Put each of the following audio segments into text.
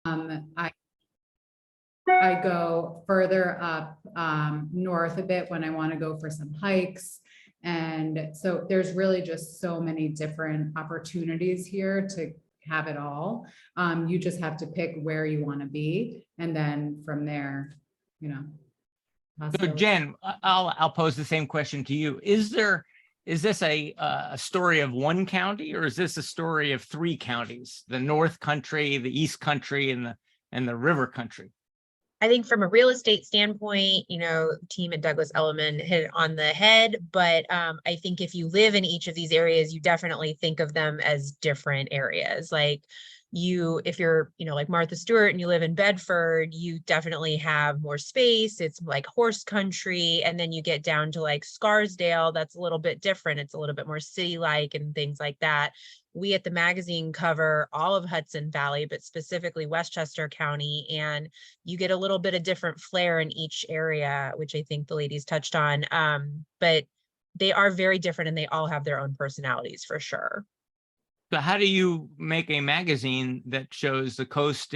I go further up north a bit when I want to go for some hikes. And so there's really just so many different opportunities here to have it all. You just have to pick where you want to be. And then from there, you know. So Jen, I'll pose the same question to you. Is this a story of one county, or is this a story of three counties, the North Country, the East Country, and the River Country? I think from a real estate standpoint, team at Douglas Edelman hit it on the head, but I think if you live in each of these areas, you definitely think of them as different areas. Like if you're, like Martha Stewart and you live in Bedford, you definitely have more space. It's like horse country. And then you get down to like Scarsdale, that's a little bit different. It's a little bit more city-like and things like that. We at the magazine cover all of Hudson Valley, but specifically Westchester County, and you get a little bit of different flair in each area, which I think the ladies touched on. But they are very different and they all have their own personalities for sure. So how do you make a magazine that shows the coast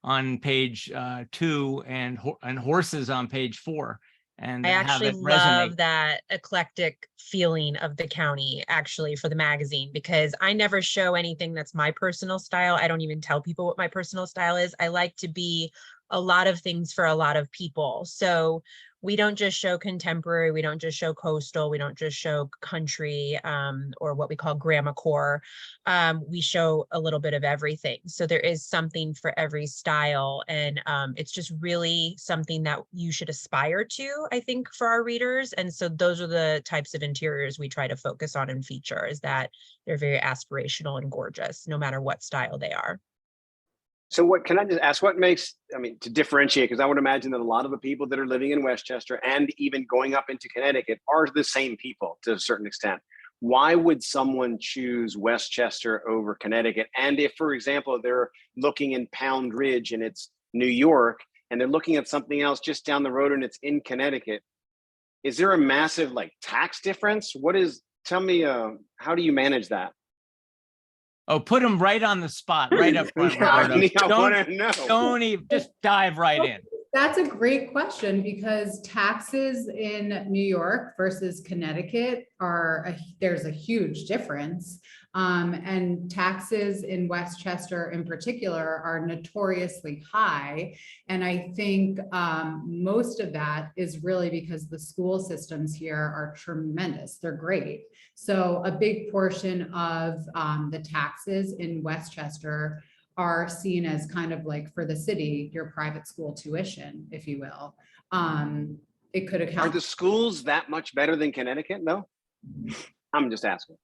on page 2 and horses on page 4? And I actually love that eclectic feeling of the county actually for the magazine, because I never show anything that's my personal style. I don't even tell people what my personal style is. I like to be a lot of things for a lot of people. So we don't just show contemporary, we don't just show coastal, we don't just show country, or what we call grandma core. We show a little bit of everything. So there is something for every style. And it's just really something that you should aspire to, I think, for our readers. And so those are the types of interiors we try to focus on and feature, is that they're very aspirational and gorgeous, no matter what style they are. So what can I just ask, what makes, to differentiate, because I would imagine that a lot of the people that are living in Westchester and even going up into Connecticut are the same people to a certain extent. Why would someone choose Westchester over Connecticut? And if, for example, they're looking in Pound Ridge and it's New York, and they're looking at something else just down the road and it's in Connecticut, is there a massive tax difference? Tell me, how do you manage that? Oh, put them right on the spot, right up front. Don't even, just dive right in. That's a great question, because taxes in New York versus Connecticut there's a huge difference. And taxes in Westchester in particular are notoriously high. And I think most of that is really because the school systems here are tremendous. They're great. So a big portion of the taxes in Westchester are seen as kind of like, for the city, your private school tuition, if you will. It could account. Are the schools that much better than Connecticut? No, I'm just asking.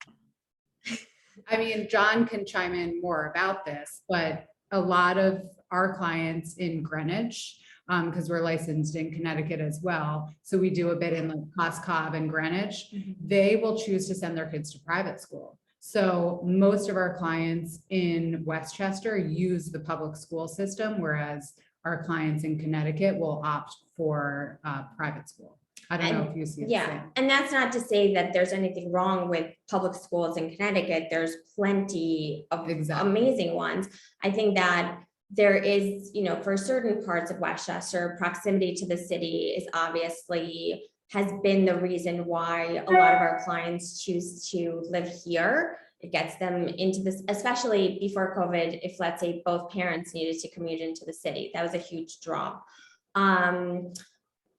John can chime in more about this, but a lot of our clients in Greenwich, because we're licensed in Connecticut as well, so we do a bit in Cobb and Greenwich, they will choose to send their kids to private school. So most of our clients in Westchester use the public school system, whereas our clients in Connecticut will opt for private school. I don't know if you see it. Yeah, and that's not to say that there's anything wrong with public schools in Connecticut. There's plenty of amazing ones. I think that there is, for certain parts of Westchester, proximity to the city is obviously has been the reason why a lot of our clients choose to live here. It gets them into this, especially before COVID, if let's say both parents needed to commute into the city, that was a huge draw.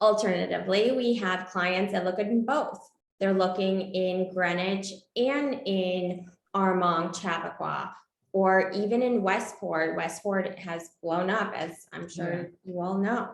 Alternatively, we have clients that look at both. They're looking in Greenwich and in Armonk, Chappaqua, or even in Westport. Westport has blown up, as I'm sure you all know.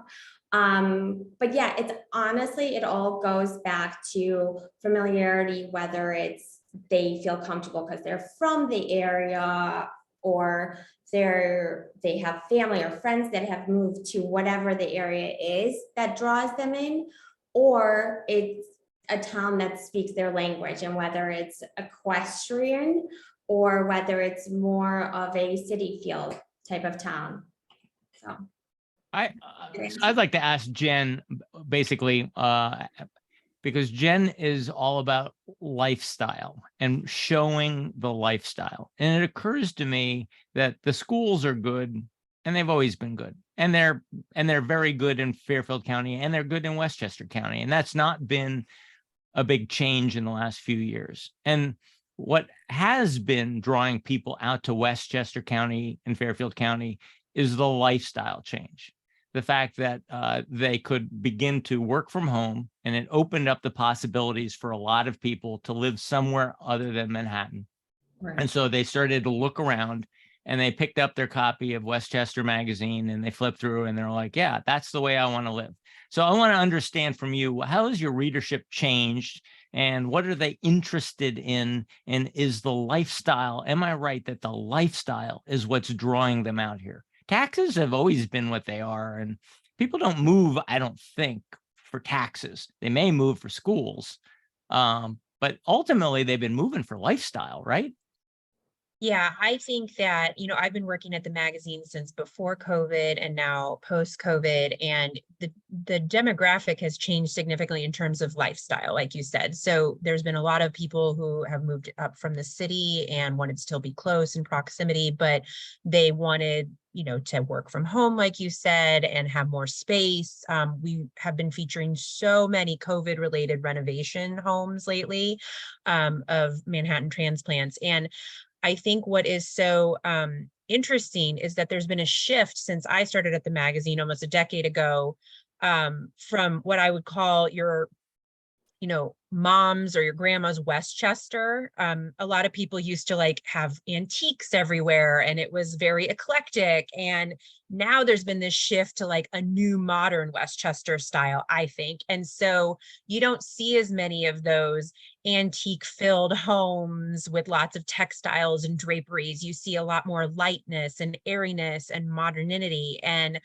But yeah, it's honestly, it all goes back to familiarity, whether it's they feel comfortable because they're from the area, or they have family or friends that have moved to whatever the area is that draws them in, or it's a town that speaks their language, and whether it's equestrian or whether it's more of a city feel type of town. So I'd like to ask Jen, basically, because Jen is all about lifestyle and showing the lifestyle. And it occurs to me that the schools are good and they've always been good. And they're very good in Fairfield County, and they're good in Westchester County. And that's not been a big change in the last few years. And what has been drawing people out to Westchester County and Fairfield County is the lifestyle change. The fact that they could begin to work from home, and it opened up the possibilities for a lot of people to live somewhere other than Manhattan. Right. And so they started to look around, and they picked up their copy of Westchester magazine, and they flipped through, and they're like, yeah, that's the way I want to live. So I want to understand from you, how has your readership changed, and what are they interested in? And is the lifestyle, am I right that the lifestyle is what's drawing them out here? Taxes have always been what they are, and people don't move, I don't think, for taxes. They may move for schools, but ultimately they've been moving for lifestyle, right? Yeah, I think that, I've been working at the magazine since before COVID and now post-COVID, and the demographic has changed significantly in terms of lifestyle, like you said. So there's been a lot of people who have moved up from the city and wanted to still be close in proximity, but they wanted, to work from home, like you said, and have more space. We have been featuring so many COVID-related renovation homes lately, of Manhattan transplants. And I think what is so interesting is that there's been a shift since I started at the magazine almost a decade ago, from what I would call your, mom's or your grandma's Westchester. A lot of people used to have antiques everywhere, and it was very eclectic. And now there's been this shift to a new modern Westchester style, I think. And so you don't see as many of those antique filled homes with lots of textiles and draperies. You see a lot more lightness and airiness and modernity. And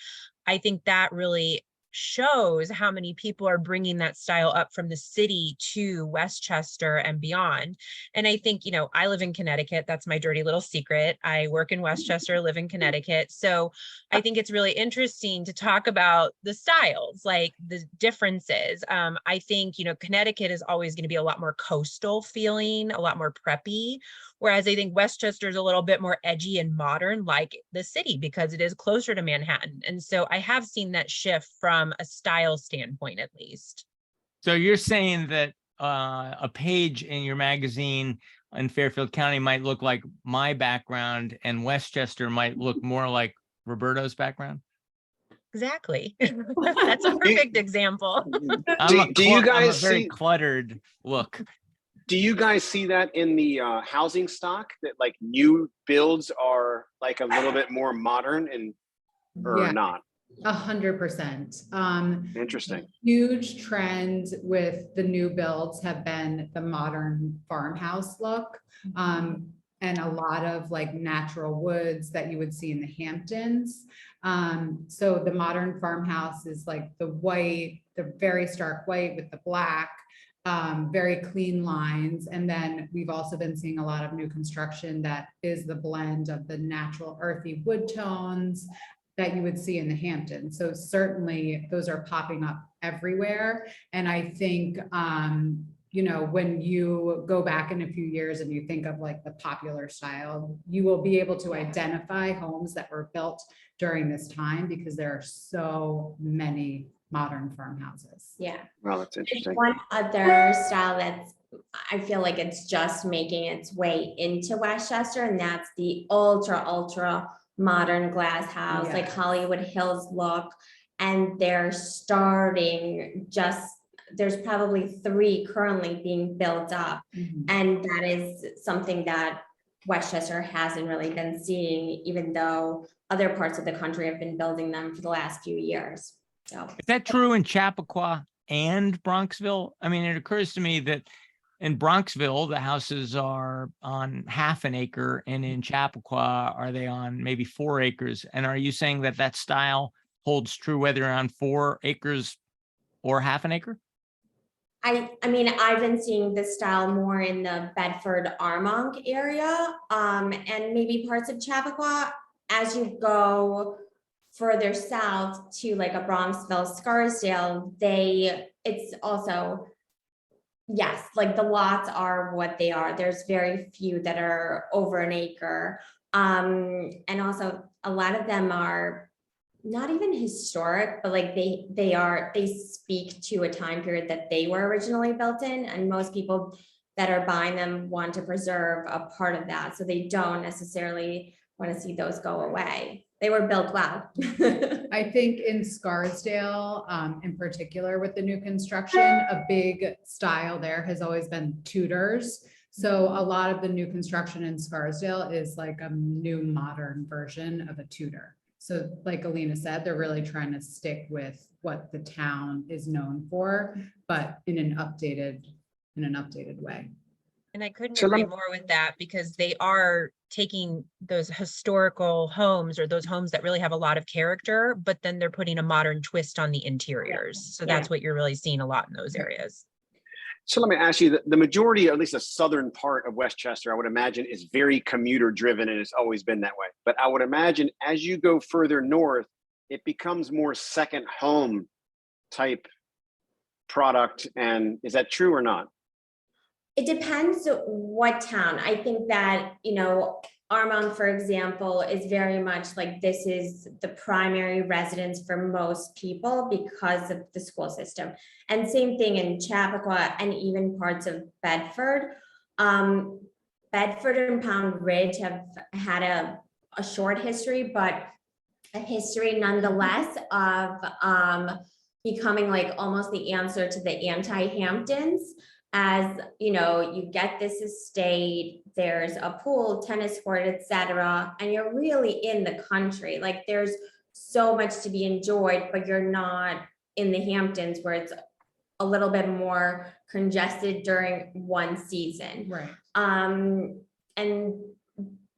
I think that really shows how many people are bringing that style up from the city to Westchester and beyond. And I think, I live in Connecticut. That's my dirty little secret. I work in Westchester, live in Connecticut. So I think it's really interesting to talk about the styles, like the differences. I think, Connecticut is always going to be a lot more coastal feeling, a lot more preppy. Whereas I think Westchester is a little bit more edgy and modern, like the city, because it is closer to Manhattan. And so I have seen that shift from a style standpoint, at least. So you're saying that a page in your magazine in Fairfield County might look like my background, and Westchester might look more like Roberto's background? Exactly. That's a perfect example. Do you guys I'm a very see cluttered look. Do you guys see that in the housing stock, that new builds are a little bit more modern or not? 100%. Interesting. Huge trend with the new builds have been the modern farmhouse look, and a lot of natural woods that you would see in the Hamptons. So the modern farmhouse is the white, the very stark white with the black, very clean lines. And then we've also been seeing a lot of new construction that is the blend of the natural earthy wood tones that you would see in the Hamptons. So certainly those are popping up everywhere. And I think, when you go back in a few years and you think of the popular style, you will be able to identify homes that were built during this time, because there are so many modern farmhouses. Yeah. Well, that's interesting. One other style that's, I feel like it's just making its way into Westchester, and that's the ultra modern glass house, like Hollywood Hills look. And they're starting there's probably 3 currently being built up. Mhm. And that is something that Westchester hasn't really been seeing, even though other parts of the country have been building them for the last few years. So Is that true in Chappaqua and Bronxville? I mean, it occurs to me that in Bronxville, the houses are on half an acre, and in Chappaqua, are they on maybe 4 acres? And are you saying that that style holds true whether you're on 4 acres or half an acre? I mean, I've been seeing this style more in the Bedford Armonk area, and maybe parts of Chappaqua. As you go further south to a Bronxville, Scarsdale, it's also, yes, the lots are what they are. There's very few that are over an acre. And also a lot of them are not even historic, but like they speak to a time period that they were originally built in, and most people that are buying them want to preserve a part of that, so they don't necessarily want to see those go away. They were built well. I think in Scarsdale, in particular with the new construction, a big style there has always been Tudors. So a lot of the new construction in Scarsdale is like a new modern version of a Tudor. So like Elina said, they're really trying to stick with what the town is known for, but in an updated way. And I couldn't So let agree me- more with that, because they are taking those historical homes, or those homes that really have a lot of character, but then they're putting a modern twist on the interiors. So that's what you're really seeing a lot in those areas. So let me ask you, the majority, or at least the southern part of Westchester, I would imagine, is very commuter driven, and it's always been that way. But I would imagine as you go further north, it becomes more second home type product. And is that true or not? It depends what town. I think that, Armand, for example, is very much like this is the primary residence for most people because of the school system. And same thing in Chappaqua and even parts of Bedford. Bedford and Pound Ridge have had a short history, but a history nonetheless of becoming like almost the answer to the anti-Hamptons. As you get this estate, there's a pool, tennis court, etc., and you're really in the country. Like there's so much to be enjoyed, but you're not in the Hamptons where it's a little bit more congested during one season. Right. And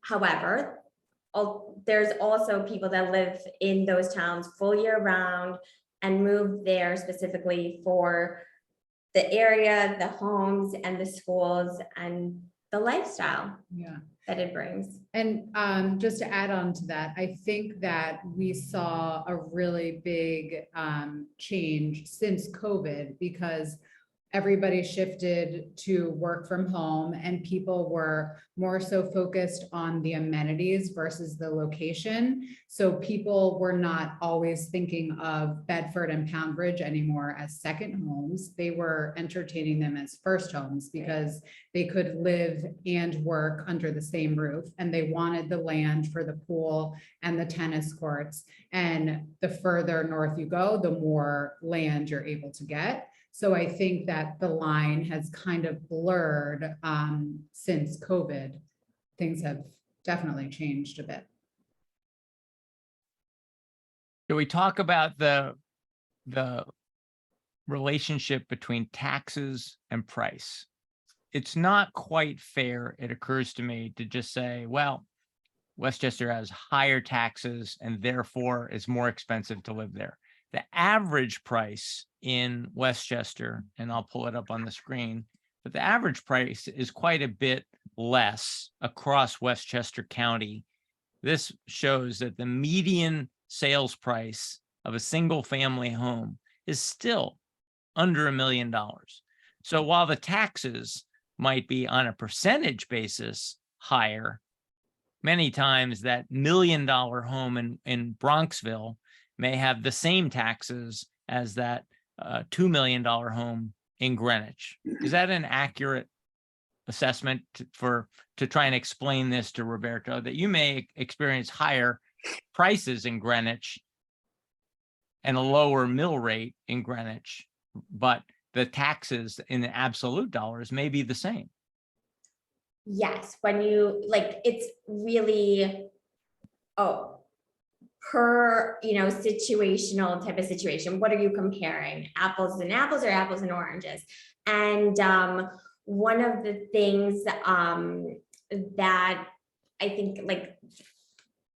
however, there's also people that live in those towns full year round and move there specifically for the area, the homes and the schools and the lifestyle that it brings. And just to add on to that, I think that we saw a really big change since COVID, because everybody shifted to work from home and people were more so focused on the amenities versus the location. So people were not always thinking of Bedford and Pound Ridge anymore as second homes. They were entertaining them as first homes because they could live and work under the same roof, and they wanted the land for the pool and the tennis courts. And the further north you go, the more land you're able to get. So I think that the line has kind of blurred since COVID. Things have definitely changed a bit. Do we talk about the relationship between taxes and price? It's not quite fair, it occurs to me, to just say, well, Westchester has higher taxes and therefore it's more expensive to live there. The average price in Westchester, and I'll pull it up on the screen, but the average price is quite a bit less across Westchester County. This shows that the median sales price of a single family home is still under $1 million. So while the taxes might be on a percentage basis higher, many times that $1 million home in Bronxville may have the same taxes as that $2 million home in Greenwich. Is that an accurate assessment to try and explain this to Roberto, that you may experience higher prices in Greenwich and a lower mill rate in Greenwich, but the taxes in the absolute dollars may be the same? Yes, when you it's really, per situational type of situation. What are you comparing? Apples and apples or apples and oranges? And one of the things that I think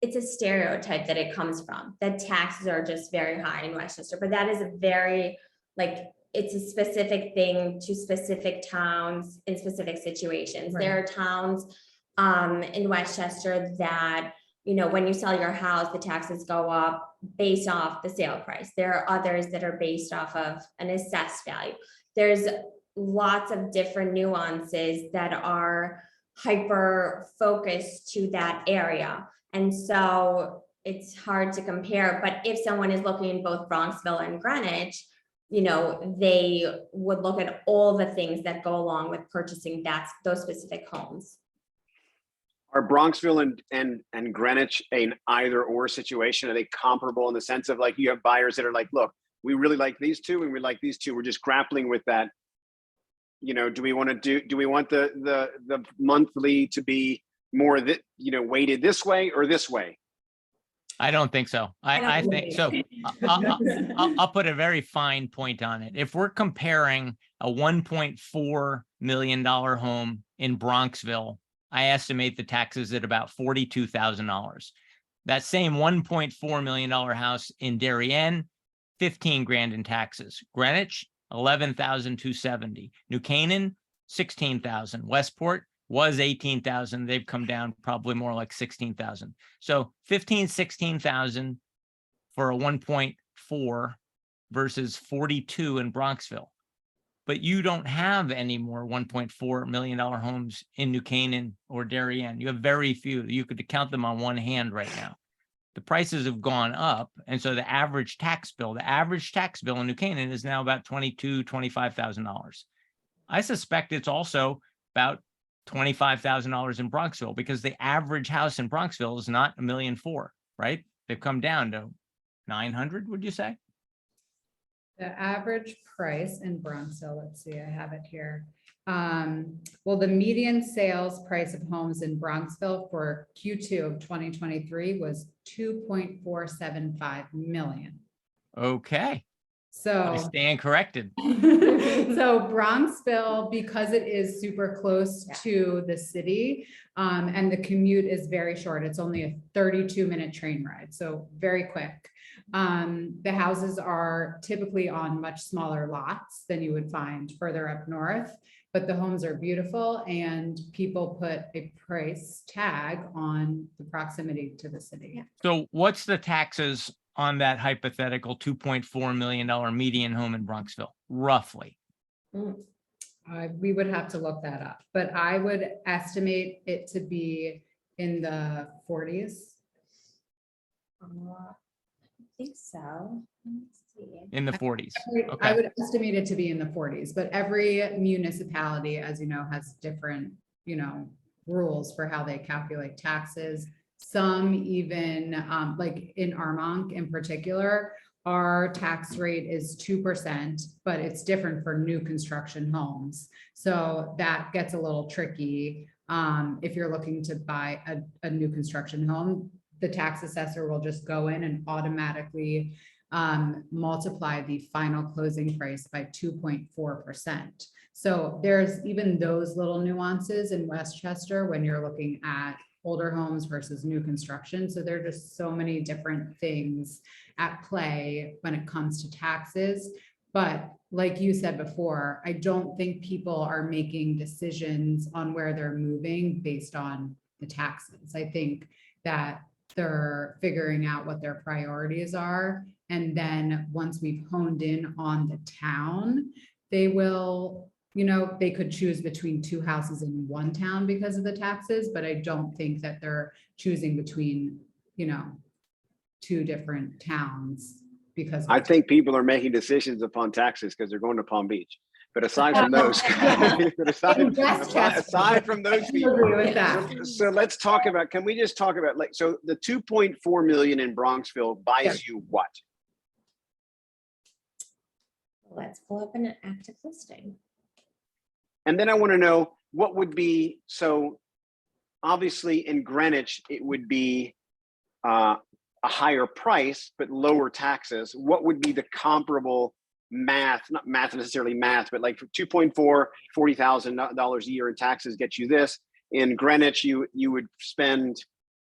it's a stereotype that it comes from, that taxes are just very high in Westchester, but that is a very it's a specific thing to specific towns in specific situations. Right. There are towns in Westchester that when you sell your house, the taxes go up based off the sale price. There are others that are based off of an assessed value. There's lots of different nuances that are hyper focused to that area. And so it's hard to compare, but if someone is looking in both Bronxville and Greenwich, you know, they would look at all the things that go along with purchasing those specific homes. Are Bronxville and Greenwich an either or situation? Are they comparable in the sense of like you have buyers that are like, look, we really like these two and we like these two. We're just grappling with that. You know, do we want the monthly to be more that, you know, weighted this way or this way? I don't think so. I think so. I'll put a very fine point on it. If we're comparing a $1.4 million home in Bronxville, I estimate the taxes at about $42,000. That same $1.4 million house in Darien, 15 grand in taxes. Greenwich, 11,270. New Canaan, 16,000. Westport was 18,000. They've come down probably more like 16,000. So 15, 16,000 for a 1.4 versus 42 in Bronxville. But you don't have any more $1.4 million homes in New Canaan or Darien. You have very few. You could count them on one hand right now. The prices have gone up. And so the average tax bill in New Canaan is now about $22,000, $25,000. I suspect it's also about $25,000 in Bronxville because the average house in Bronxville is not $1.4 million, right? They've come down to 900, would you say? The average price in Bronxville, let's see, I have it here. Well, the median sales price of homes in Bronxville for Q2 of 2023 was 2.475 million. Okay. I So, stand corrected. so Bronxville, because it is super close to the city, and the commute is very short, it's only a 32-minute train ride, so very quick. The houses are typically on much smaller lots than you would find further up north, but the homes are beautiful and people put a price tag on the proximity to the city. So what's the taxes on that hypothetical $2.4 million median home in Bronxville, roughly? We would have to look that up, but I would estimate it to be in the 40s. I think so. Let's see. In the 40s. I Okay. would estimate it to be in the 40s, but every municipality, as you know, has different, you know, rules for how they calculate taxes. Some even, like in Armonk in particular, our tax rate is 2%, but it's different for new construction homes. So that gets a little tricky. If you're looking to buy a new construction home, the tax assessor will just go in and automatically multiply the final closing price by 2.4%. So there's even those little nuances in Westchester when you're looking at older homes versus new construction. So there are just so many different things at play when it comes to taxes. But like you said before, I don't think people are making decisions on where they're moving based on the taxes. I think that they're figuring out what their priorities are. And then once we've honed in on the town, they will, you know, they could choose between two houses in one town because of the taxes, but I don't think that they're choosing between, you know, two different towns because I think people are making decisions upon taxes because they're going to Palm Beach. But aside from those, aside from those people, agree with that. so let's talk about, can we just talk about, like, so the 2.4 million in Bronxville buys you what? Let's pull up an active listing. And then I want to know what would be, so obviously in Greenwich, it would be a higher price, but lower taxes. What would be the comparable math, not math necessarily math, but like for 2.4, $40,000 a year in taxes gets you this. In Greenwich, you would spend,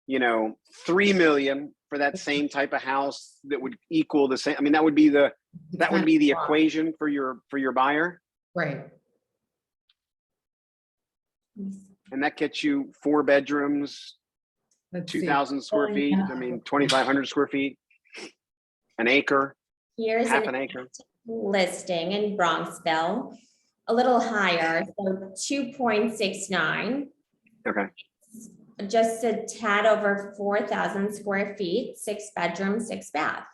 you know, 3 million for that same type of house that would equal the same. I mean, that would be the equation for your buyer. Right. And that gets you 4 bedrooms, Let's see. 2,000 square feet. I mean, 2,500 square feet, an acre, Here's half an an acre. listing in Bronxville, a little higher, so 2.69. Okay. just a tad over 4,000 square feet, 6 bedrooms, 6 bath,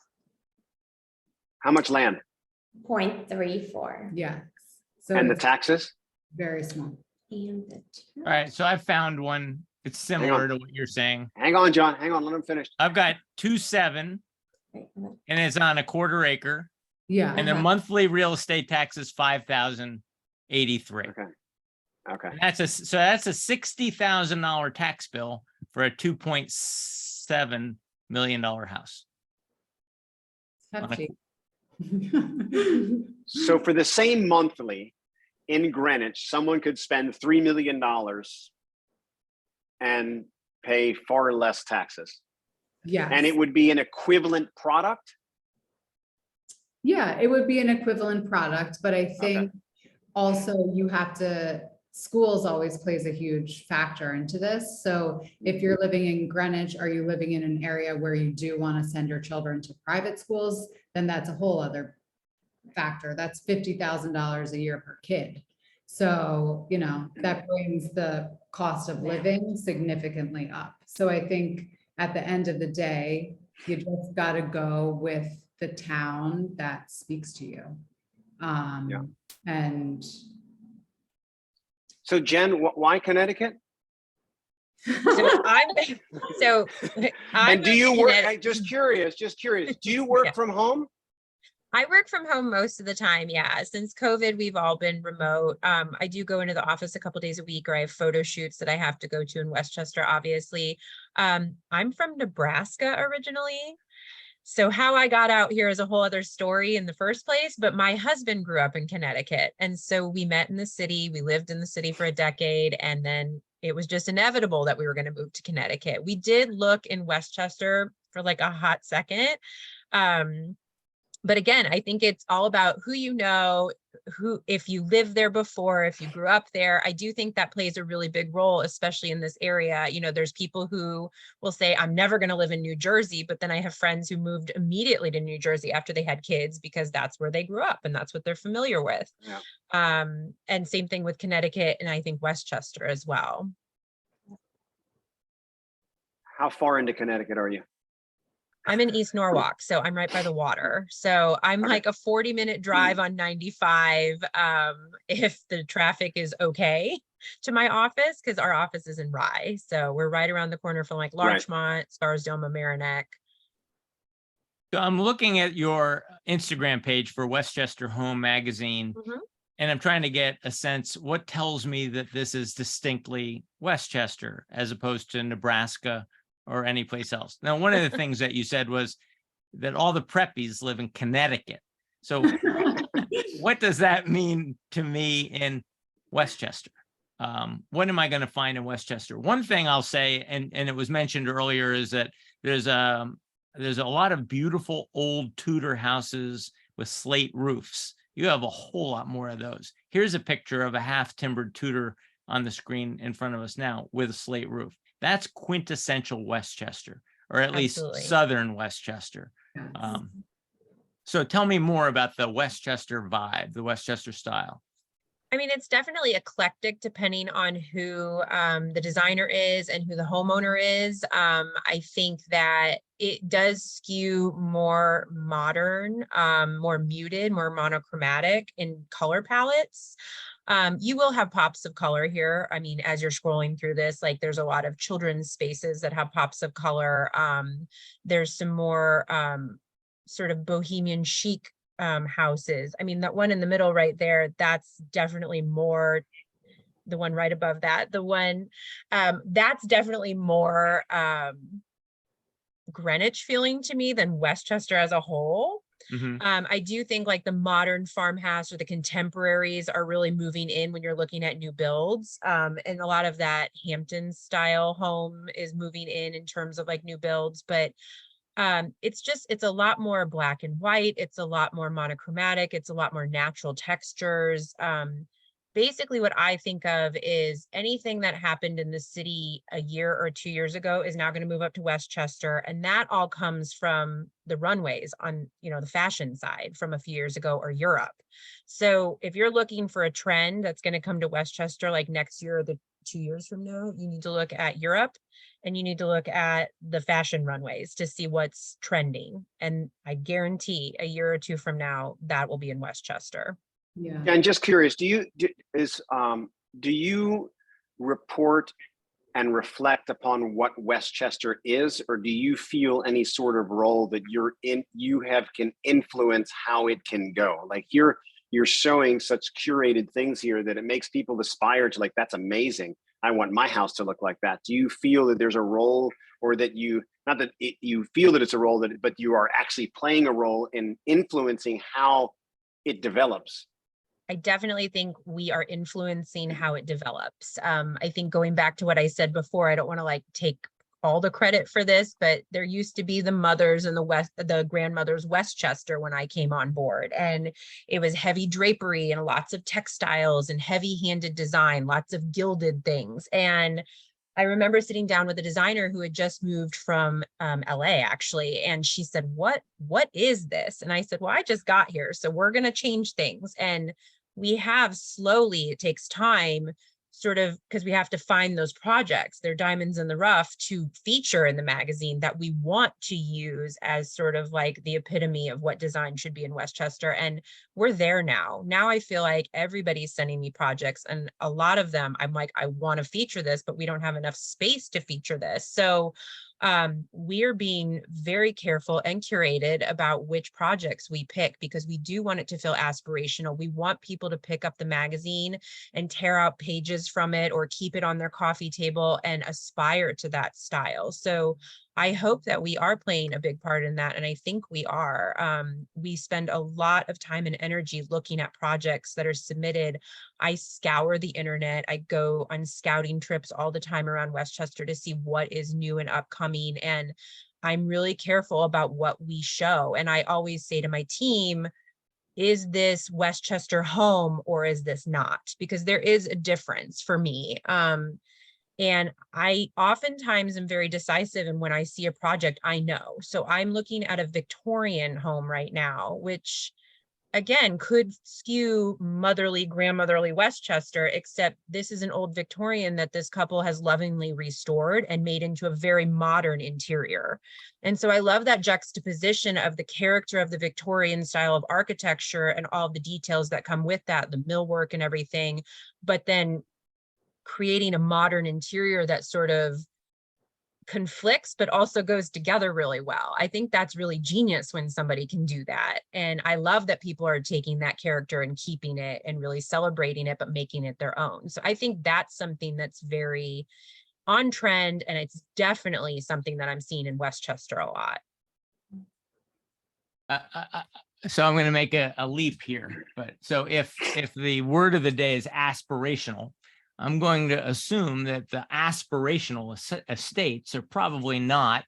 How much land? 0.34. Yeah. So And the it's taxes? And very small. the All right, so I found one. It's similar to what you're saying. Hang on, John. Hang on. Let him finish. I've got 2.7 and it's on a quarter acre Yeah. and their monthly real estate tax is 5,083. Okay. Okay. And that's a $60,000 tax bill for a $2.7 million house. Hefty. So for the same monthly in Greenwich, someone could spend $3 million and pay far less taxes. Yeah. And it would be an equivalent product. Yeah, it would be an equivalent product, but I think also you have to, schools always plays a huge factor into this. So if you're living in Greenwich, are you living in an area where you do want to send your children to private schools? Then that's a whole other factor. That's $50,000 a year per kid. So, you know, that brings the cost of living significantly up. So I think at the end of the day, you just got to go with the town that speaks to you. And So Jen, why Connecticut? So And do you work, Connecticut. just curious, do you work Yeah. from home? I work from home most of the time. Yeah. Since COVID, we've all been remote. I do go into the office a couple days a week, or I have photo shoots that I have to go to in Westchester, obviously. I'm from Nebraska originally. So how I got out here is a whole other story in the first place, but my husband grew up in Connecticut. And so we met in the city, we lived in the city for a decade, and then it was just inevitable that we were going to move to Connecticut. We did look in Westchester for like a hot second. But again, I think it's all about who you know, who, if you lived there before, if you grew up there. I do think that plays a really big role, especially in this area. You know, there's people who will say, I'm never going to live in New Jersey, but then I have friends who moved immediately to New Jersey after they had kids because that's where they grew up and that's what they're familiar with. Yeah. And same thing with Connecticut, and I think Westchester as well. How far into Connecticut are you? I'm in East Norwalk, so I'm right by the water. So I'm Okay. like a 40-minute drive on 95 if the traffic is okay to my office, because our office is in Rye. So we're right around the corner from like Right. Larchmont, Scarsdale, Mamaroneck. So I'm looking at your Instagram page for Westchester Home magazine, and I'm trying to get a sense, what tells me that this is distinctly Westchester as opposed to Nebraska or any place else. Now, one of the things that you said was that all the preppies live in Connecticut. So what does that mean to me in Westchester? What am I going to find in Westchester? One thing I'll say, and it was mentioned earlier, is that there's a lot of beautiful old Tudor houses with slate roofs. You have a whole lot more of those. Here's a picture of a half timbered Tudor on the screen in front of us now with a slate roof. That's quintessential Westchester, or at least Absolutely. Southern Westchester. So tell me more about the Westchester vibe, the Westchester style. I mean, it's definitely eclectic depending on who the designer is and who the homeowner is. I think that it does skew more modern, more muted, more monochromatic in color palettes. You will have pops of color here. I mean, as you're scrolling through this, like there's a lot of children's spaces that have pops of color. There's some more sort of bohemian chic houses. I mean, that one in the middle right there, that's definitely more, the one right above that, the one that's definitely more Greenwich feeling to me than Westchester as a whole. I do think like the modern farmhouse or the contemporaries are really moving in when you're looking at new builds. And a lot of that Hampton style home is moving in terms of like new builds, but it's a lot more black and white. It's a lot more monochromatic. It's a lot more natural textures. Basically what I think of is anything that happened in the city a year or 2 years ago is now going to move up to Westchester. And that all comes from the runways on, you know, the fashion side from a few years ago, or Europe. So if you're looking for a trend that's going to come to Westchester, like next year, 2 years from now, you need to look at Europe and you need to look at the fashion runways to see what's trending. And I guarantee a year or two from now, that will be in Westchester. Yeah. And just curious, do you report and reflect upon what Westchester is, or do you feel any sort of role that can influence how it can go? Like you're showing such curated things here that it makes people aspire to, like, that's amazing, I want my house to look like that. Do you feel that there's a role, or that you feel that it's a role, but you are actually playing a role in influencing how it develops? I definitely think we are influencing how it develops. I think going back to what I said before, I don't want to like take all the credit for this, but there used to be the mothers and the grandmothers Westchester when I came on board, and it was heavy drapery and lots of textiles and heavy-handed design, lots of gilded things. And I remember sitting down with a designer who had just moved from LA actually, and she said, what is this? And I said, well, I just got here, so we're going to change things. And we have slowly, it takes time, sort of, because we have to find those projects, they're diamonds in the rough, to feature in the magazine that we want to use as sort of like the epitome of what design should be in Westchester. And we're there now. Now I feel like everybody's sending me projects, and a lot of them I'm like, I want to feature this, but we don't have enough space to feature this. So we're being very careful and curated about which projects we pick, because we do want it to feel aspirational. We want people to pick up the magazine and tear out pages from it, or keep it on their coffee table and aspire to that style. So I hope that we are playing a big part in that. And I think we are. We spend a lot of time and energy looking at projects that are submitted. I scour the internet. I go on scouting trips all the time around Westchester to see what is new and upcoming. And I'm really careful about what we show. And I always say to my team, is this Westchester Home or is this not? Because there is a difference for me. And I oftentimes am very decisive. And when I see a project, I know. So I'm looking at a Victorian home right now, which again could skew motherly, grandmotherly Westchester, except this is an old Victorian that this couple has lovingly restored and made into a very modern interior. And so I love that juxtaposition of the character of the Victorian style of architecture and all the details that come with that, the millwork and everything, but then creating a modern interior that sort of conflicts but also goes together really well. I think that's really genius when somebody can do that. And I love that people are taking that character and keeping it and really celebrating it, but making it their own. So I think that's something that's very on trend, and it's definitely something that I'm seeing in Westchester a lot. So I'm going to make a leap here, but so if the word of the day is aspirational, I'm going to assume that the aspirational estates are probably not,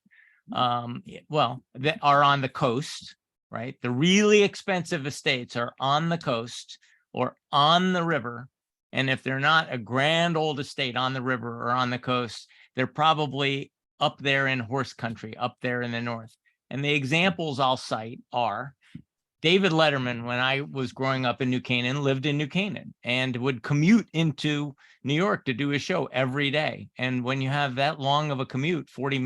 that are on the coast, right? The really expensive estates are on the coast or on the river. And if they're not a grand old estate on the river or on the coast, they're probably up there in horse country, up there in the north. And the examples I'll cite are David Letterman, when I was growing up in New Canaan, lived in New Canaan and would commute into New York to do his show every day. And when you have that long of a commute, 40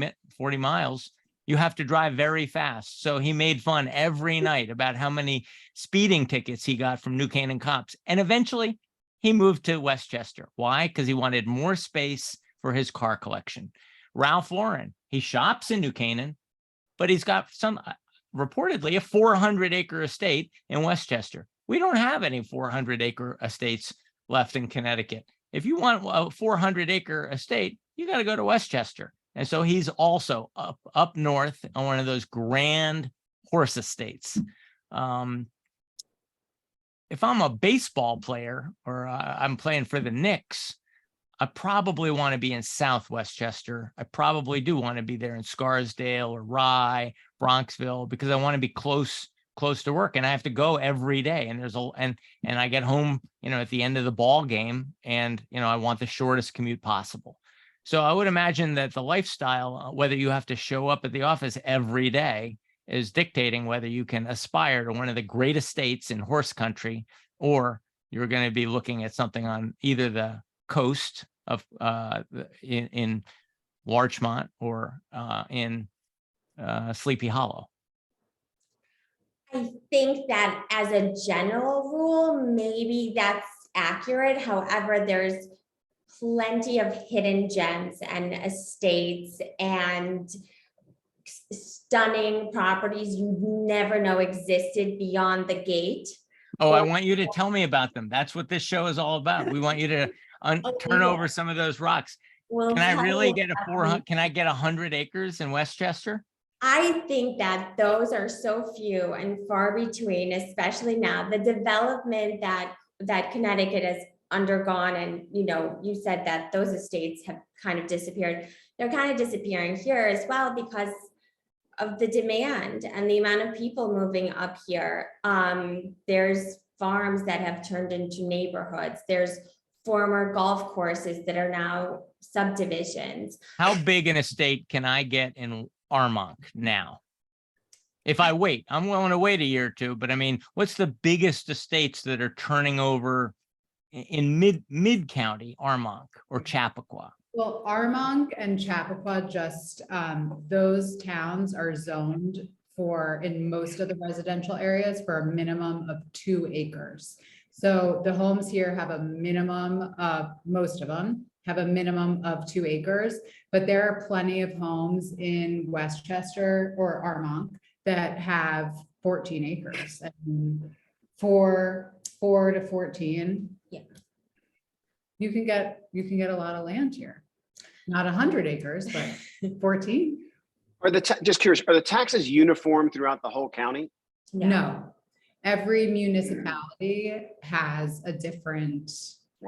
miles, you have to drive very fast. So he made fun every night about how many speeding tickets he got from New Canaan cops. And eventually he moved to Westchester. Why? Because he wanted more space for his car collection. Ralph Lauren, he shops in New Canaan, but he's got reportedly a 400-acre estate in Westchester. We don't have any 400-acre estates left in Connecticut. If you want a 400-acre estate, you got to go to Westchester. And so he's also up north on one of those grand horse estates. If I'm a baseball player or I'm playing for the Knicks, I probably want to be in South Westchester. I probably do want to be there in Scarsdale or Rye, Bronxville, because I want to be close to work, and I have to go every day. And and I get home, at the end of the ball game, and I want the shortest commute possible. So I would imagine that the lifestyle, whether you have to show up at the office every day, is dictating whether you can aspire to one of the great estates in horse country, or you're going to be looking at something on either the coast of in Larchmont or in Sleepy Hollow? I think that as a general rule, maybe that's accurate. However, there's plenty of hidden gems and estates and stunning properties you never know existed beyond the gate. Oh, I want you to tell me about them. That's what this show is all about. We want you to turn over some of those rocks. Can I really get a 400? Can I get 100 acres in Westchester? I think that those are so few and far between, especially now. The development that Connecticut has undergone, and you said that those estates have kind of disappeared. They're kind of disappearing here as well because of the demand and the amount of people moving up here. There's farms that have turned into neighborhoods. There's former golf courses that are now subdivisions. How big an estate can I get in Armonk now? If I wait, I'm willing to wait a year or two, but I mean, what's the biggest estates that are turning over in mid county, Armonk or Chappaqua? Well, Armonk and Chappaqua, just those towns are zoned for, in most of the residential areas, for a minimum of 2 acres. So the homes here have a minimum of, most of them have a minimum of 2 acres, but there are plenty of homes in Westchester or Armonk that have 14 acres. And 4 to 14. Yeah. You can get a lot of land here. Not 100 acres, but 14. Just curious, are the taxes uniform throughout the whole county? No. Every municipality has a different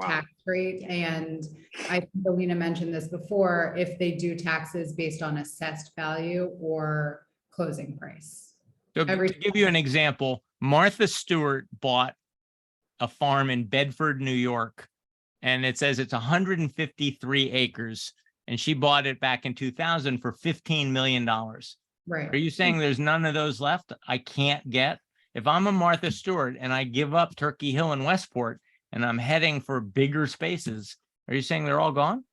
tax rate. And I think Elina mentioned this before, if they do taxes based on assessed value or closing price. So to give you an example, Martha Stewart bought a farm in Bedford, New York, and it says it's 153 acres. And she bought it back in 2000 for $15 million. Right. Are you saying there's none of those left? I can't get? If I'm a Martha Stewart and I give up Turkey Hill and Westport and I'm heading for bigger spaces, are you saying they're all gone?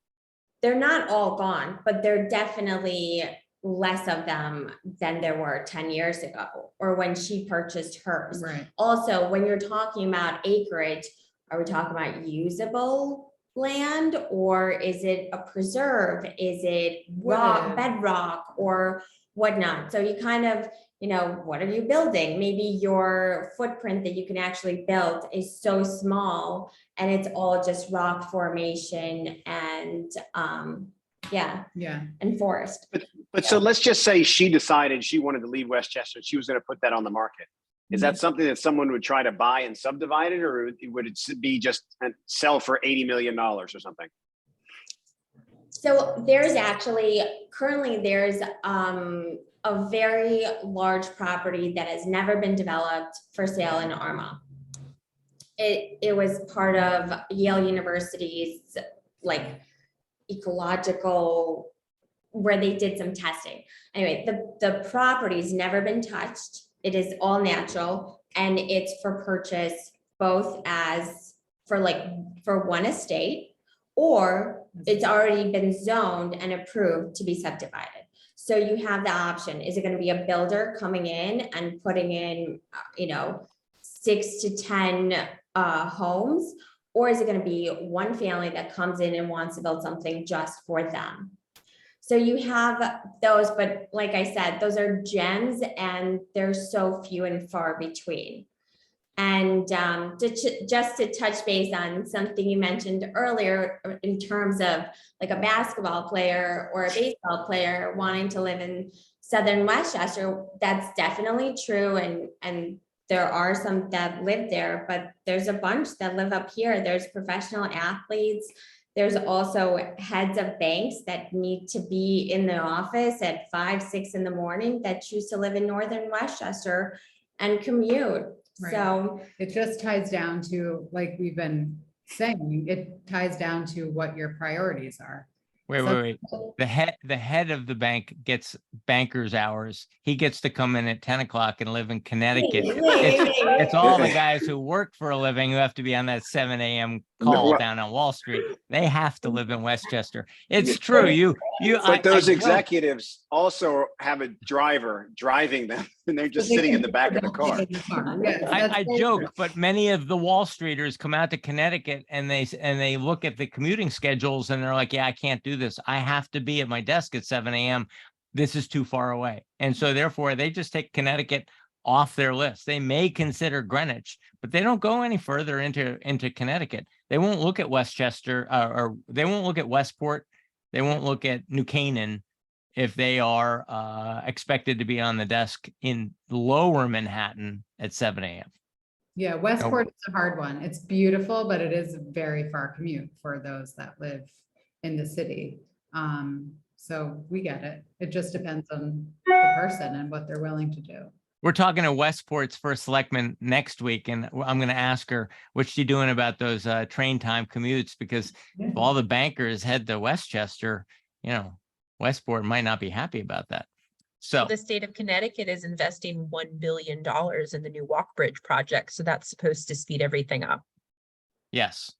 They're not all gone, but they're definitely less of them than there were 10 years ago or when she purchased hers. Right. Also, when you're talking about acreage, are we talking about usable land, or is it a preserve? Is it rock, bedrock, or whatnot? So you kind of, what are you building? Maybe your footprint that you can actually build is so small and it's all just rock formation and and forest. But so let's just say she decided she wanted to leave Westchester. She was going to put that on the market. Is that something that someone would try to buy and subdivide it, or would it be just sell for $80 million or something? So currently there's a very large property that has never been developed for sale in Armonk. It was part of Yale University's ecological, where they did some testing. Anyway, the property's never been touched. It is all natural, and it's for purchase both as for one estate, or it's already been zoned and approved to be subdivided. So you have the option. Is it going to be a builder coming in and putting in, 6 to 10 homes, or is it going to be one family that comes in and wants to build something just for them? So you have those, but like I said, those are gems and they're so few and far between. And just to touch base on something you mentioned earlier in terms of like a basketball player or a baseball player wanting to live in Southern Westchester, that's definitely true. And there are some that live there, but there's a bunch that live up here. There's professional athletes. There's also heads of banks that need to be in the office at 5, 6 in the morning that choose to live in Northern Westchester and commute. Right. So it just ties down to, like we've been saying, it ties down to what your priorities are. Wait, So- wait. The head of the bank gets banker's hours. He gets to come in at 10 o'clock and live in Connecticut. It's all the guys who work for a living who have to be on that 7 a.m. call No, down on Wall Street. They have to live in Westchester. It's true. But those I joke. executives also have a driver driving them, and they're just But they sitting in can the back of the don't car. get in the car. Yes, that's I very joke, true. but many of the Wall Streeters come out to Connecticut and they look at the commuting schedules and they're like, yeah, I can't do this. I have to be at my desk at 7 a.m. This is too far away. And so therefore they just take Connecticut off their list. They may consider Greenwich, but they don't go any further into Connecticut. They won't look at Westchester or they won't look at Westport. They won't look at New Canaan if they are expected to be on the desk in lower Manhattan at 7 a.m. Yeah, Westport is a hard one. It's beautiful, but it is a very far commute for those that live in the city. So we get it. It just depends on the person and what they're willing to do. We're talking to Westport's first selectman next week, and I'm going to ask her what's she doing about those train time commutes, because Yeah. if all the bankers head to Westchester, Westport might not be happy about that. So The state of Connecticut is investing $1 billion in the new walk bridge project, so that's supposed to speed everything up. yes.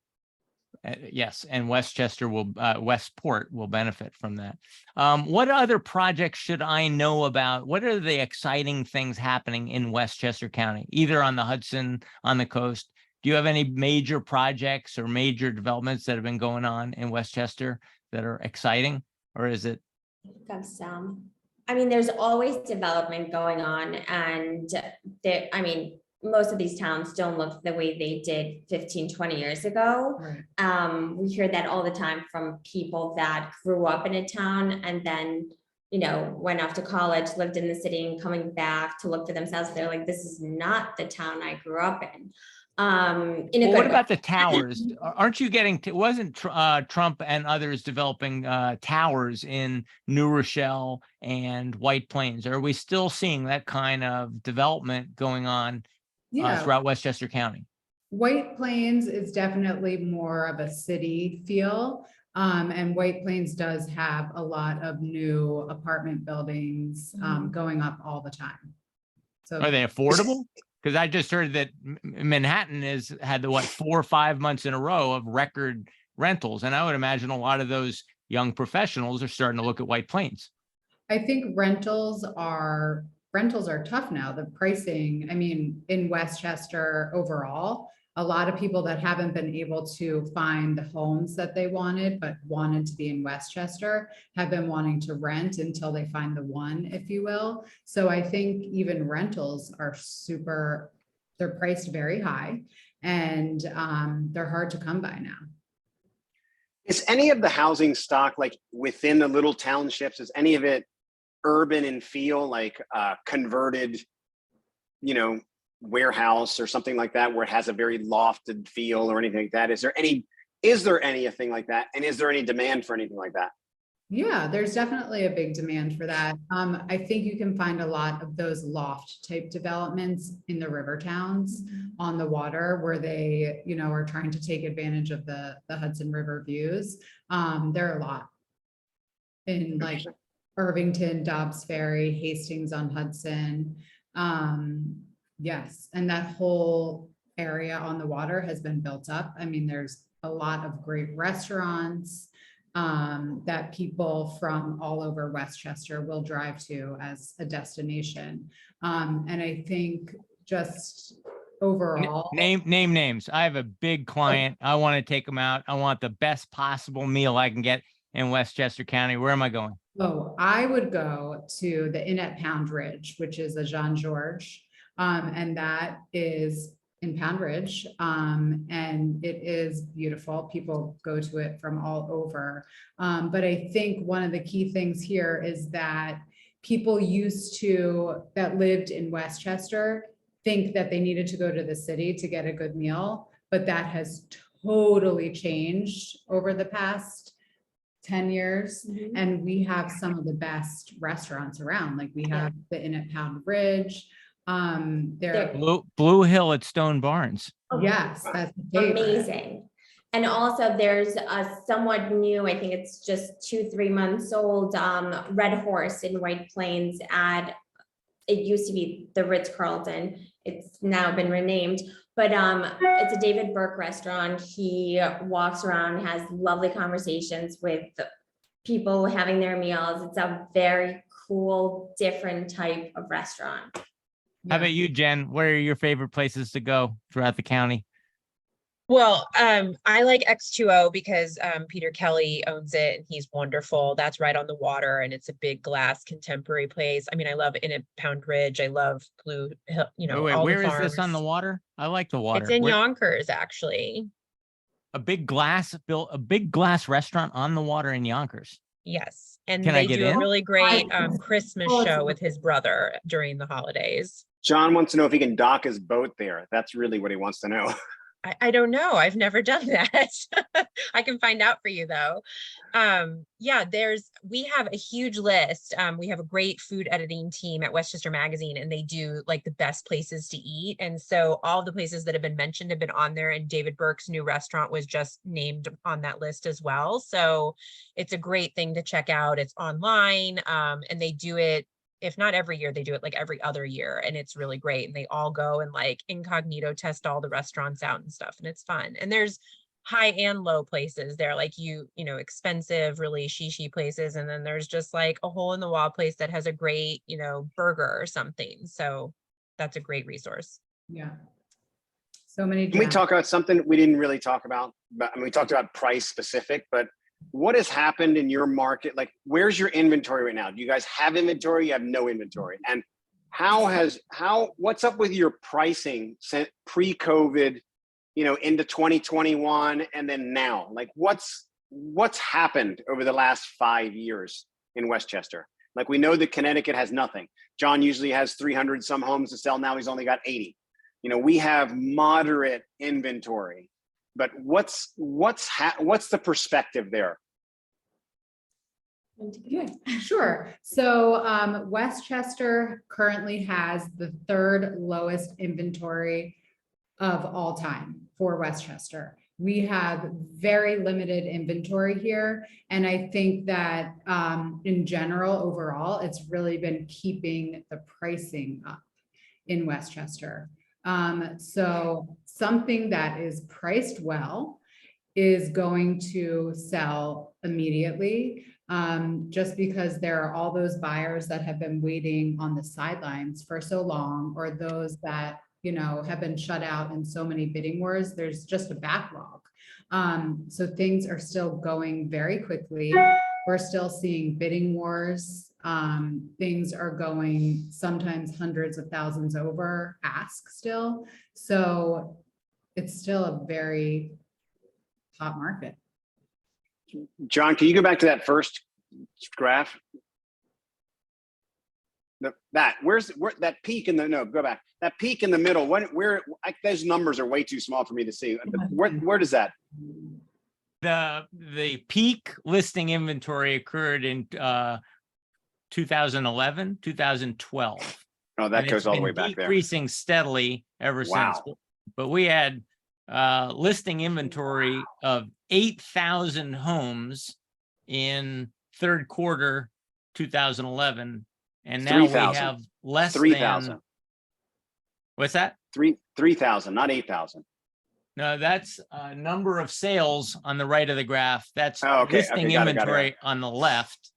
Yes, and Westport will benefit from that. What other projects should I know about? What are the exciting things happening in Westchester County, either on the Hudson, on the coast? Do you have any major projects or major developments that have been going on in Westchester that are exciting, or is it? Of some. I mean, there's always development going on, and most of these towns don't look the way they did 15, 20 years ago. Right. We hear that all the time from people that grew up in a town and then, went off to college, lived in the city, and coming back to look for themselves. They're like, this is not the town I grew up in. What about the towers? Aren't you getting wasn't Trump and others developing towers in New Rochelle and White Plains? Are we still seeing that kind of development going on throughout Westchester County? White Plains is definitely more of a city feel. And White Plains does have a lot of new apartment buildings going up all the time. So Are they affordable? Because I just heard that Manhattan had 4 or 5 months in a row of record rentals. And I would imagine a lot of those young professionals are starting to look at White Plains. I think rentals are tough now. The pricing, in Westchester overall, a lot of people that haven't been able to find the homes that they wanted, but wanted to be in Westchester, have been wanting to rent until they find the one, if you will. So I think even rentals are they're priced very high, and they're hard to come by now. Is any of the housing stock, like within the little townships, is any of it urban and feel, like converted, warehouse or something like that, where it has a very lofted feel or anything like that? Is there anything like that? And is there any demand for anything like that? Yeah, there's definitely a big demand for that. I think you can find a lot of those loft type developments in the river towns on the water, where they, are trying to take advantage of the Hudson River views. There are a lot in like Irvington, Dobbs Ferry, Hastings on Hudson. Yes, and that whole area on the water has been built up. There's a lot of great restaurants that people from all over Westchester will drive to as a destination. And I think just overall. Name names. I have a big client. I want to take them out. I want the best possible meal I can get in Westchester County. Where am I going? Oh, I would go to the Inn at Pound Ridge, which is a Jean Georges. And that is in Pound Ridge. And it is beautiful. People go to it from all over. But I think one of the key things here is that people that lived in Westchester think that they needed to go to the city to get a good meal, but that has totally changed over the past 10 years. And we have some of the best restaurants around. Like we have the Inn at Pound Ridge. Blue Hill at Stone Barns. Yes, that's amazing. And also there's a somewhat new, I think it's just 2-3 months old, Red Horse in White Plains it used to be the Ritz-Carlton. It's now been renamed, but it's a David Burke restaurant. He walks around, has lovely conversations with people having their meals. It's a very cool, different type of restaurant. How about you, Jen? Where are your favorite places to go throughout the county? Well, I like X2O because Peter Kelly owns it and he's wonderful. That's right on the water and it's a big glass contemporary place. I mean, I love In at Pound Ridge. I love Blue Hill, Wait, all the where is this on the farms. water? I like the water. It's in Where- Yonkers, actually. a big glass restaurant on the water in Yonkers. Yes. And Can I they get do in? a really great Christmas Oh, it's show with his brother during the holidays. John wants to know if he can dock his boat there. That's really what he wants to know. I don't know. I've never done that. I can find out for you though. Yeah, we have a huge list. We have a great food editing team at Westchester Magazine and they do like the best places to eat. And so all the places that have been mentioned have been on there and David Burke's new restaurant was just named on that list as well. So it's a great thing to check out. It's online and they do it, if not every year, they do it like every other year and it's really great. And they all go and like incognito test all the restaurants out and stuff. And it's fun. And there's high and low places there, like expensive, really shishi places. And then there's just like a hole in the wall place that has a great, burger or something. So that's a great resource. Yeah. So many. Can we talk about something we didn't really talk about? I mean, we talked about price specific, but what has happened in your market? Like, where's your inventory right now? Do you guys have inventory? You have no inventory. And what's up with your pricing since pre-COVID, into 2021 and then now? Like, what's happened over the last 5 years in Westchester? Like, we know that Connecticut has nothing. John usually has 300 some homes to sell. Now he's only got 80. We have moderate inventory. But what's the perspective there? Yeah, sure. So Westchester currently has the third lowest inventory of all time for Westchester. We have very limited inventory here. And I think that in general, overall, it's really been keeping the pricing up in Westchester. So something that is priced well is going to sell immediately, just because there are all those buyers that have been waiting on the sidelines for so long, or those that, have been shut out in so many bidding wars. There's just a backlog. So things are still going very quickly. We're still seeing bidding wars. Things are going sometimes hundreds of thousands over ask still. So it's still a very hot market. John, can you go back to that first graph? Where's that peak go back. That peak in the middle, those numbers are way too small for me to see. Where does that? The peak listing inventory occurred in 2011, 2012. Oh, that goes all the way back there. Decreasing steadily ever since. But we had listing inventory of 8,000 homes in third quarter 2011, and now 3, we have less 3,000. than. What's that? 3,000, not 8,000. No, that's number of sales on the right of the graph. That's listing got it. inventory on the left.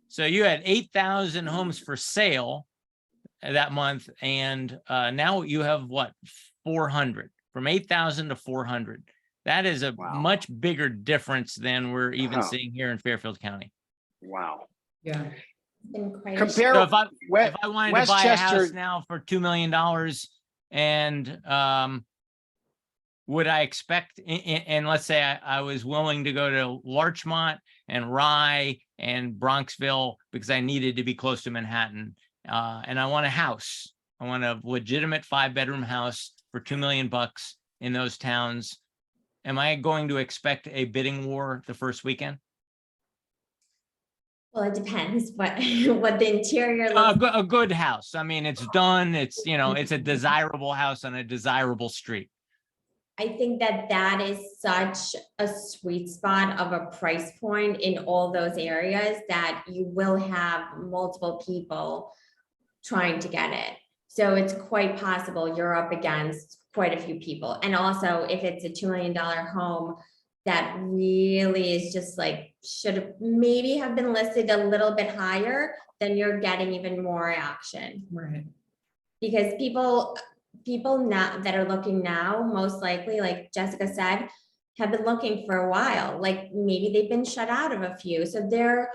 So you had 8,000 homes for sale that month, and now you have what, 400, from 8,000 to 400. That is a much bigger difference than we're even seeing here in Fairfield County. Wow. Yeah. Compare. So if I wanted to buy a house now for $2 million, and would I expect, and let's say I was willing to go to Larchmont and Rye and Bronxville because I needed to be close to Manhattan, and I want a house. I want a legitimate 5-bedroom house for $2 million in those towns. Am I going to expect a bidding war the first weekend? Well, it depends what the interior looks A good house. I mean, it's done. It's, it's a desirable house on a desirable street. I think that that is such a sweet spot of a price point in all those areas that you will have multiple people trying to get it. So it's quite possible you're up against quite a few people. And also if it's a $2 million home that really is just like, should have maybe have been listed a little bit higher, then you're getting even more action. Right. Because people now that are looking now, most likely, like Jessica said, have been looking for a while. Like maybe they've been shut out of a few. So they're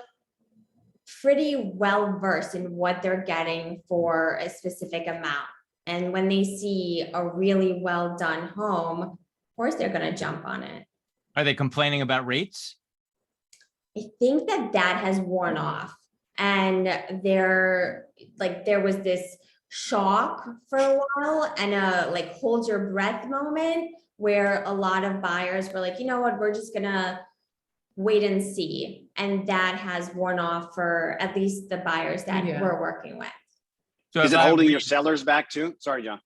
pretty well versed in what they're getting for a specific amount. And when they see a really well done home, of course they're going to jump on it. Are they complaining about rates? I think that that has worn off. And there was this shock for a while and a like hold your breath moment where a lot of buyers were like, you know what, we're just gonna wait and see. And that has worn off for at least the buyers that Yeah. we're working with. So Is if it I holding read- your sellers back too? Sorry, John.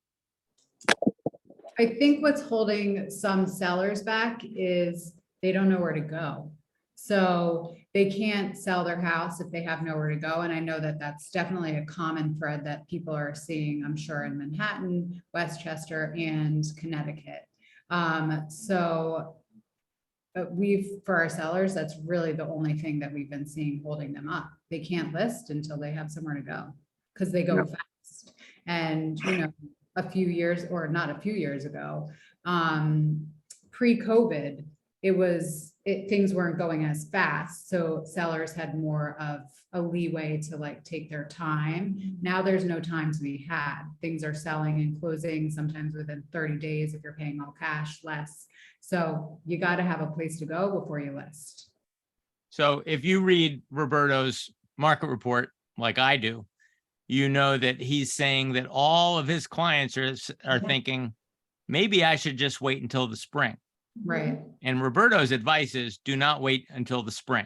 I think what's holding some sellers back is they don't know where to go. So they can't sell their house if they have nowhere to go. And I know that that's definitely a common thread that people are seeing, I'm sure, in Manhattan, Westchester, and Connecticut. But for our sellers, that's really the only thing that we've been seeing holding them up. They can't list until they have somewhere to go because they go fast. And, a few years, or not a few years ago, pre-COVID, things weren't going as fast. So sellers had more of a leeway to like take their time. Now there's no time to be had. Things are selling and closing sometimes within 30 days if you're paying all cash, less. So you got to have a place to go before you list. So if you read Roberto's market report, like I do, you know that he's saying that all of his clients are thinking, maybe I should just wait until the spring. Right. And Roberto's advice is do not wait until the spring.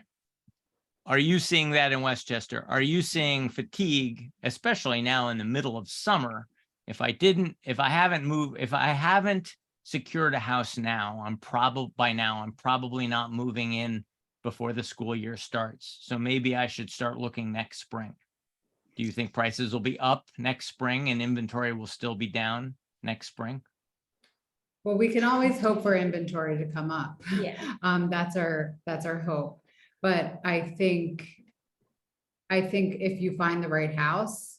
Are you seeing that in Westchester? Are you seeing fatigue, especially now in the middle of summer? If I haven't secured a house now, I'm probably not moving in before the school year starts. So maybe I should start looking next spring. Do you think prices will be up next spring and inventory will still be down next spring? Well, we can always hope for inventory to come up. Yeah. That's our hope. But I think if you find the right house,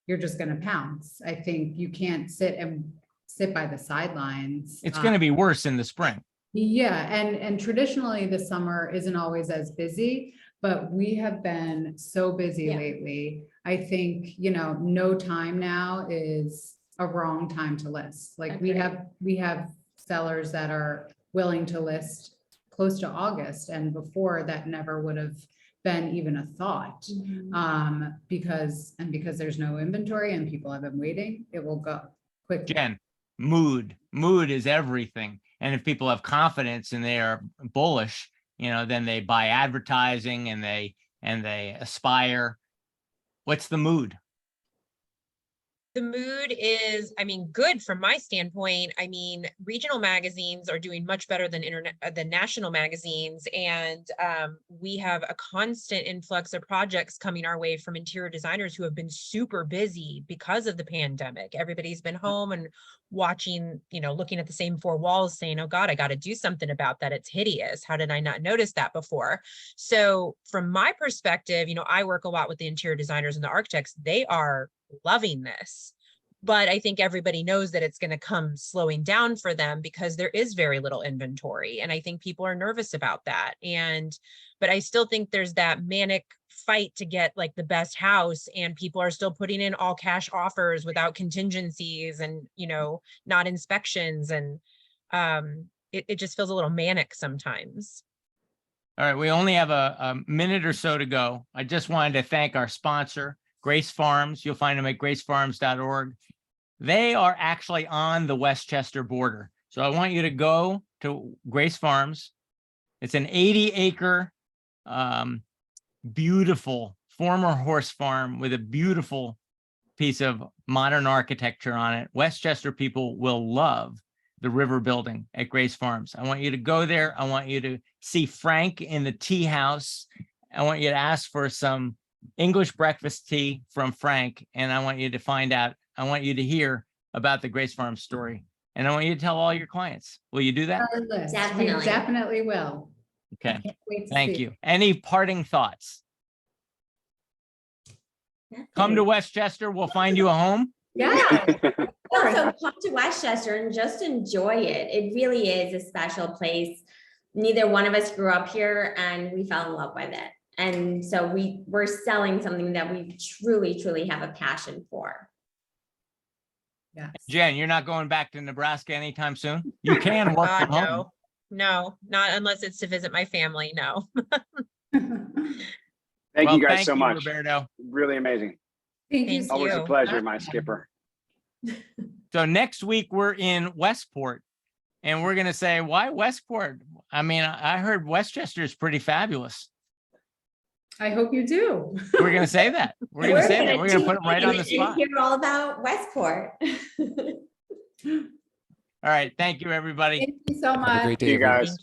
you're just going to pounce. I think you can't sit by the sidelines. It's going to be worse in the spring. Yeah, and traditionally the summer isn't always as busy, but we have been so busy lately. I think, no time now is a wrong time to list. Like we have sellers that are willing to list close to August, and before that never would have been even a thought. Because there's no inventory and people have been waiting, it will go quickly. Jen, mood is everything. And if people have confidence and they are bullish, then they buy advertising and they aspire. What's the mood? The mood is, good from my standpoint. Regional magazines are doing much better than national magazines. And we have a constant influx of projects coming our way from interior designers who have been super busy because of the pandemic. Everybody's been home and watching, looking at the same four walls saying, oh God, I got to do something about that. It's hideous. How did I not notice that before? So from my perspective, I work a lot with the interior designers and the architects. They are loving this, but I think everybody knows that it's going to come slowing down for them because there is very little inventory. And I think people are nervous about that. But I still think there's that manic fight to get like the best house, and people are still putting in all cash offers without contingencies and, not inspections. And it just feels a little manic sometimes. All right, we only have a minute or so to go. I just wanted to thank our sponsor, Grace Farms. You'll find them at gracefarms.org. They are actually on the Westchester border. So I want you to go to Grace Farms. It's an 80-acre, beautiful former horse farm with a beautiful piece of modern architecture on it. Westchester people will love the River Building at Grace Farms. I want you to go there. I want you to see Frank in the tea house. I want you to ask for some English breakfast tea from Frank. And I want you to find out, I want you to hear about the Grace Farms story. And I want you to tell all your clients. Will you do that? Our list. We Definitely. definitely will. Okay, Can't wait to thank see. you. Any parting thoughts? Come to Westchester, we'll find you a home. Yeah. Also, come to Westchester and just enjoy it. It really is a special place. Neither one of us grew up here and we fell in love with it. And so we're selling something that we truly, truly have a passion for. Yes. Jen, you're not going back to Nebraska anytime soon? You can work from home. No, not unless it's to visit my family. No. Thank Well, you guys so you, much. Roberto. Really amazing. Thank you. Thank so Always a you. pleasure, my skipper. So next week we're in Westport and we're going to say, why Westport? I mean, I heard Westchester is pretty fabulous. I hope you do. We're going to say that. We're going to say that. We're going to put them right on the spot. Hear all about Westport. All right. Thank you, everybody. Thank you so Have a much. great day, You everyone. guys. Thank you.